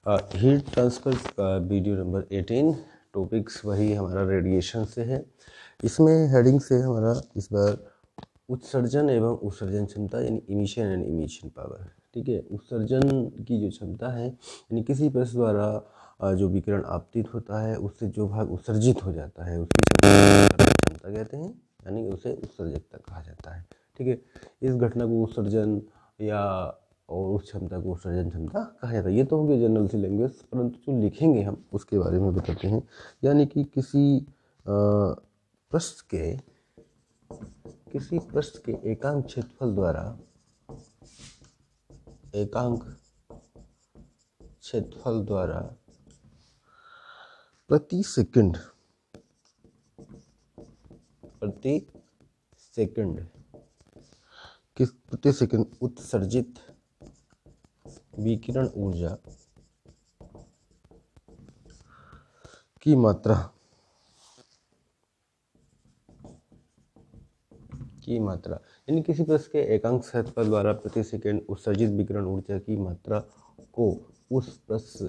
Heat transfer का video number 18 topics वही हमारा रेडिएशन से है। इसमें हेडिंग से हमारा इस बार उत्सर्जन एवं उत्सर्जन क्षमता यानी इमिशन एंड इमिशन पावर। ठीक है, उत्सर्जन की जो क्षमता है यानी किसी परत द्वारा जो विकिरण आपतित होता है उससे जो भाग उत्सर्जित हो जाता है उसकी क्षमता कहते हैं, यानी उसे उत्सर्जकता कहा जाता है। ठीक है, इस घटना को उत्सर्जन या और उस क्षमता को उत्सर्जन क्षमता कहा जाता है। ये तो होगी जनरल सी लैंग्वेज, परंतु जो लिखेंगे हम उसके बारे में बताते हैं। यानी कि किसी पृष्ठ के एकांक क्षेत्रफल द्वारा प्रति सेकंड उत्सर्जित विकिरण ऊर्जा की मात्रा यानी किसी पृष्ठ के एकांक क्षेत्रफल द्वारा प्रति सेकंड उत्सर्जित विकिरण ऊर्जा की मात्रा को उस पृष्ठ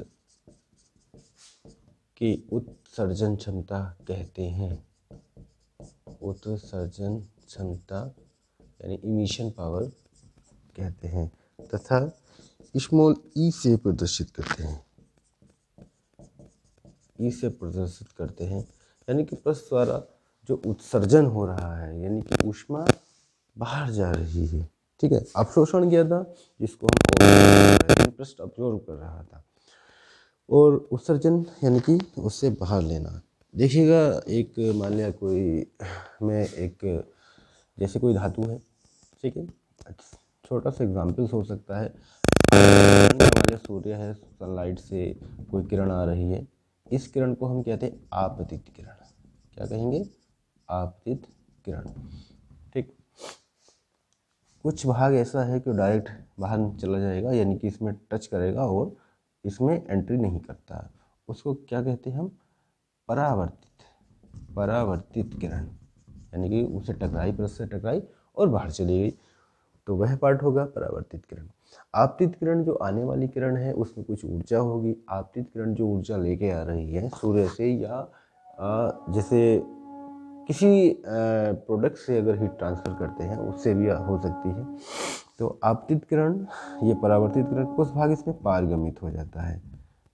की उत्सर्जन क्षमता कहते हैं। उत्सर्जन क्षमता यानी इमिशन पावर कहते हैं तथा स्मॉल ई से प्रदर्शित करते हैं। यानी कि पृष्ठ द्वारा जो उत्सर्जन हो रहा है यानी कि ऊष्मा बाहर जा रही है। ठीक है, अवशोषण किया था जिसको हम पृष्ठ अब्जॉर्ब कर रहा था, और उत्सर्जन यानी कि उससे बाहर लेना। देखिएगा, एक मान लिया जैसे कोई धातु है, ठीक है, छोटा सा एग्जाम्पल्स हो सकता है। हमारे सूर्य है, सनलाइट से कोई किरण आ रही है, इस किरण को हम कहते हैं आपतित किरण। क्या कहेंगे? आपतित किरण। ठीक, कुछ भाग ऐसा है कि डायरेक्ट बाहर चला जाएगा, यानी कि इसमें टच करेगा और इसमें एंट्री नहीं करता, उसको क्या कहते हैं हम? परावर्तित किरण। यानी कि उसे टकराई, पृष्ठ से टकराई और बाहर चली गई, तो वह पार्ट होगा परावर्तित किरण। आपतित किरण जो आने वाली किरण है उसमें कुछ ऊर्जा होगी। आपतित किरण जो ऊर्जा लेके आ रही है सूर्य से या जैसे किसी प्रोडक्ट से अगर हीट ट्रांसफ़र करते हैं उससे भी हो सकती है। तो आपतित किरण, ये परावर्तित किरण, कुछ भाग इसमें पारगमित हो जाता है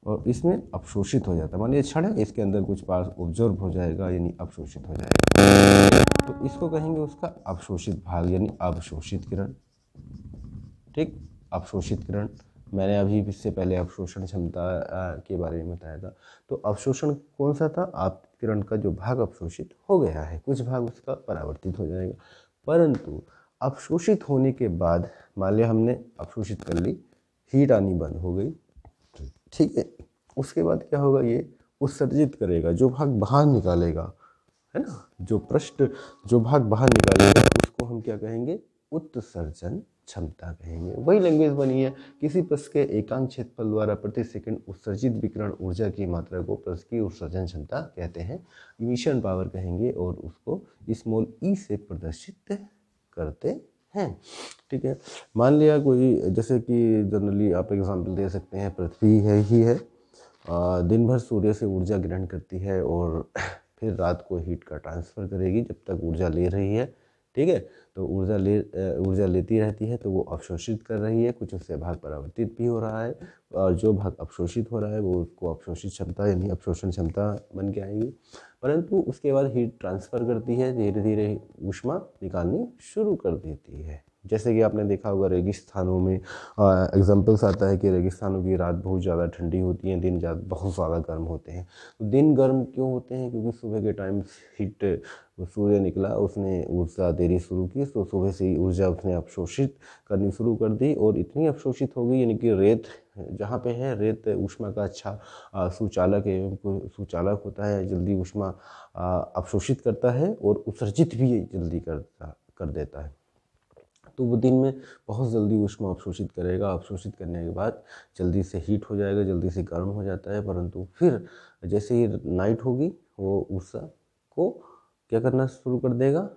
और इसमें अवशोषित हो जाता है। मान लीजिए क्षण है, इसके अंदर कुछ पार्ट ऑब्जॉर्ब हो जाएगा यानी अवशोषित हो जाएगा, तो इसको कहेंगे उसका अवशोषित भाग यानी अवशोषित किरण। ठीक, अवशोषित किरण मैंने अभी इससे पहले अवशोषण क्षमता के बारे में बताया था। तो अवशोषण कौन सा था? आपतित किरण का जो भाग अवशोषित हो गया है, कुछ भाग उसका परावर्तित हो जाएगा। परंतु अवशोषित होने के बाद मान लिया हमने अवशोषित कर ली, हीट आनी बंद हो गई, ठीक है, उसके बाद क्या होगा? ये उत्सर्जित करेगा, जो भाग बाहर निकालेगा, है ना, जो भाग बाहर निकालेगा उसको हम क्या कहेंगे? उत्सर्जन क्षमता कहेंगे। वही लैंग्वेज बनी है। किसी पृष्ठ के एकांक क्षेत्रफल द्वारा प्रति सेकंड उत्सर्जित विकिरण ऊर्जा की मात्रा को पृष्ठ की उत्सर्जन क्षमता कहते हैं, इमिशन पावर कहेंगे, और उसको स्मॉल ई से प्रदर्शित करते हैं। ठीक है, मान लिया कोई, जैसे कि जनरली आप एग्जांपल दे सकते हैं, पृथ्वी है दिन भर सूर्य से ऊर्जा ग्रहण करती है और फिर रात को हीट का ट्रांसफ़र करेगी जब तक ऊर्जा ले रही है। ठीक है, तो ऊर्जा लेती रहती है, तो वो अवशोषित कर रही है, कुछ उससे भाग परावर्तित भी हो रहा है, और जो भाग अवशोषित हो रहा है वो उसको अवशोषित क्षमता यानी अवशोषण क्षमता बन के आएगी। परंतु उसके बाद हीट ट्रांसफ़र करती है, धीरे धीरे ऊष्मा निकालनी शुरू कर देती है। जैसे कि आपने देखा होगा रेगिस्तानों में एग्जांपल्स आता है कि रेगिस्तानों की रात बहुत ज़्यादा ठंडी होती है, दिन बहुत ज़्यादा गर्म होते हैं। तो दिन गर्म क्यों होते हैं? क्योंकि सुबह के टाइम हीट, सूर्य निकला, उसने ऊर्जा देनी शुरू की, तो सुबह से ही ऊर्जा उसने अवशोषित करनी शुरू कर दी, और इतनी अवशोषित हो गई यानी कि रेत जहाँ पे है, रेत ऊष्मा का अच्छा सुचालक होता है, जल्दी ऊष्मा अवशोषित करता है और उत्सर्जित भी जल्दी कर देता है। तो वो दिन में बहुत जल्दी ऊष्मा अवशोषित करेगा, अवशोषित करने के बाद जल्दी से हीट हो जाएगा, जल्दी से गर्म हो जाता है। परंतु फिर जैसे ही नाइट होगी वो ऊर्जा को क्या करना शुरू कर देगा?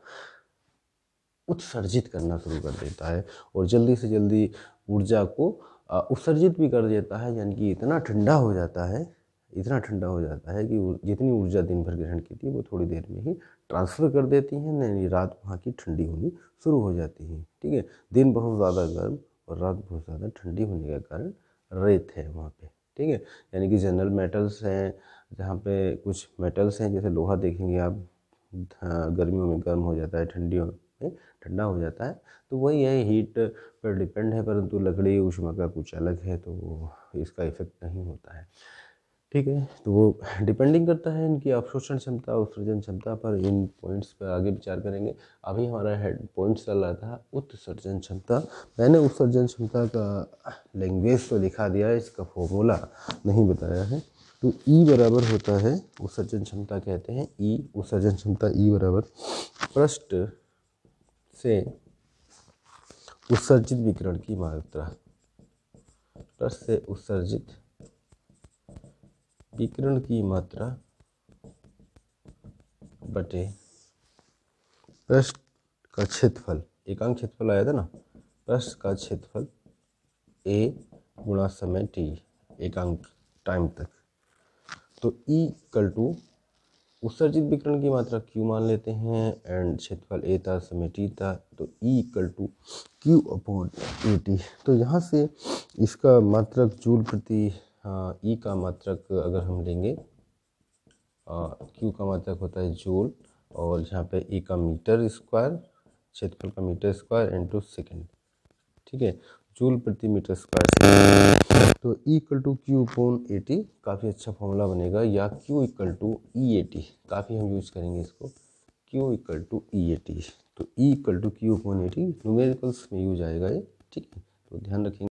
उत्सर्जित करना शुरू कर देता है, और जल्दी से जल्दी ऊर्जा को उत्सर्जित भी कर देता है, यानी कि इतना ठंडा हो जाता है कि जितनी ऊर्जा दिन भर ग्रहण की थी वो थोड़ी देर में ही ट्रांसफ़र कर देती हैं, यानी रात वहाँ की ठंडी होनी शुरू हो जाती है। ठीक है, दिन बहुत ज़्यादा गर्म और रात बहुत ज़्यादा ठंडी होने का कारण रेत है वहाँ पे। ठीक है, यानी कि जनरल मेटल्स हैं, जहाँ पे कुछ मेटल्स हैं, जैसे लोहा देखेंगे आप, गर्मियों में गर्म हो जाता है, ठंडियों में ठंडा हो जाता है, तो वही है, हीट पर डिपेंड है, परंतु लकड़ी ऊष्मा का कुछ अलग है, तो इसका इफेक्ट नहीं होता है। ठीक है, तो वो डिपेंडिंग करता है इनकी अवशोषण क्षमता, उत्सर्जन क्षमता पर। इन पॉइंट्स पर आगे विचार करेंगे। अभी हमारा हेड पॉइंट चल रहा था उत्सर्जन क्षमता। मैंने उत्सर्जन क्षमता का लैंग्वेज तो लिखा दिया है, इसका फॉर्मूला नहीं बताया है। तो ई बराबर होता है, उत्सर्जन क्षमता कहते हैं ई, उत्सर्जन क्षमता ई बराबर पृष्ठ से उत्सर्जित विकिरण की मात्रा, पृष्ठ से उत्सर्जित विकिरण की मात्रा बटे पृष्ठ का क्षेत्रफल, एकांक क्षेत्रफल आया था ना, पृष्ठ का क्षेत्रफल a गुणा समय t, एकांक टाइम तक। तो E इक्वल टू उत्सर्जित विकिरण की मात्रा Q मान लेते हैं एंड क्षेत्रफल A था, समय T था, तो E equal to Q upon AT। तो यहाँ से इसका मात्रक जूल प्रति E का मात्रक अगर हम लेंगे, Q का मात्रक होता है जूल, और यहाँ पे E का मीटर स्क्वायर, क्षेत्रफल का मीटर स्क्वायर इनटू सेकेंड। ठीक है, जूल प्रति मीटर स्क्वायर। तो E equal to Q upon AT काफ़ी अच्छा फॉर्मूला बनेगा, या Q इक्वल टू EAT, काफ़ी हम यूज करेंगे इसको, Q इक्वल टू EAT। तो E equal to Q upon AT numericals में यूज आएगा ये। ठीक है, तो ध्यान रखेंगे।